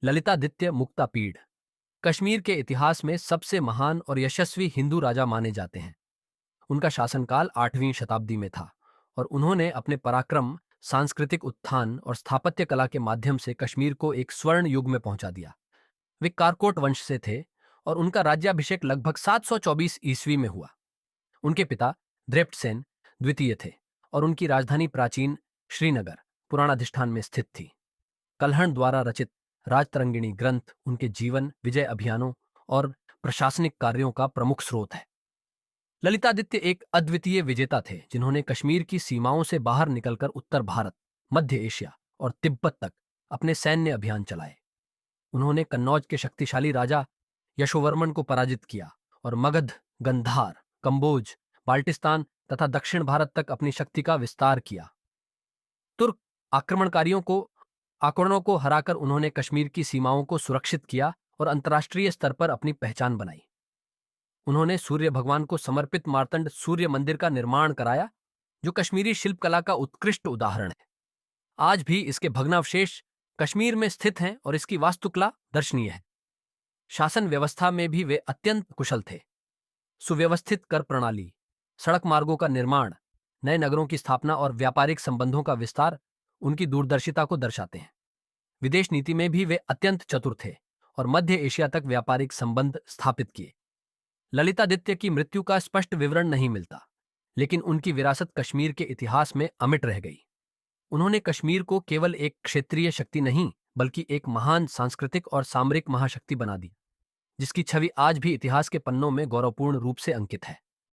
ललितादित्य मुक्तापीड़ कश्मीर के इतिहास में सबसे महान और यशस्वी हिंदू राजा माने जाते हैं। उनका शासनकाल 8वीं शताब्दी में था और उन्होंने अपने पराक्रम, सांस्कृतिक उत्थान और स्थापत्य कला के माध्यम से कश्मीर को एक स्वर्ण युग में पहुंचा दिया। वे कारकोट वंश से थे और उनका राज्याभिषेक लगभग 724 ईस्वी में हुआ। उनके पिता द्रेप्टसेन द्वितीय थे और उनकी राजधानी प्राचीन श्रीनगर पुराणाधिष्ठान में स्थित थी। कल्हण द्वारा रचित राजतरंगिणी ग्रंथ उनके जीवन, विजय अभियानों और प्रशासनिक कार्यों का प्रमुख स्रोत है। ललितादित्य एक अद्वितीय विजेता थे जिन्होंने कश्मीर की सीमाओं से बाहर निकलकर उत्तर भारत, मध्य एशिया और तिब्बत तक अपने सैन्य अभियान चलाए। उन्होंने कन्नौज के शक्तिशाली राजा यशोवर्मन को पराजित किया और मगध, गंधार, कंबोज, बाल्टिस्तान तथा दक्षिण भारत तक अपनी शक्ति का विस्तार किया। तुर्क आक्रमणकारियों को आक्रमणों को हराकर उन्होंने कश्मीर की सीमाओं को सुरक्षित किया और अंतर्राष्ट्रीय स्तर पर अपनी पहचान बनाई। उन्होंने सूर्य भगवान को समर्पित मार्तंड सूर्य मंदिर का निर्माण कराया, जो कश्मीरी शिल्पकला का उत्कृष्ट उदाहरण है। आज भी इसके भग्नावशेष कश्मीर में स्थित हैं और इसकी वास्तुकला दर्शनीय है। शासन व्यवस्था में भी वे अत्यंत कुशल थे। सुव्यवस्थित कर प्रणाली, सड़क मार्गों का निर्माण, नए नगरों की स्थापना और व्यापारिक संबंधों का विस्तार उनकी दूरदर्शिता को दर्शाते हैं। विदेश नीति में भी वे अत्यंत चतुर थे और मध्य एशिया तक व्यापारिक संबंध स्थापित किए। ललितादित्य की मृत्यु का स्पष्ट विवरण नहीं मिलता, लेकिन उनकी विरासत कश्मीर के इतिहास में अमिट रह गई। उन्होंने कश्मीर को केवल एक क्षेत्रीय शक्ति नहीं, बल्कि एक महान सांस्कृतिक और सामरिक महाशक्ति बना दी, जिसकी छवि आज भी इतिहास के पन्नों में गौरवपूर्ण रूप से अंकित है।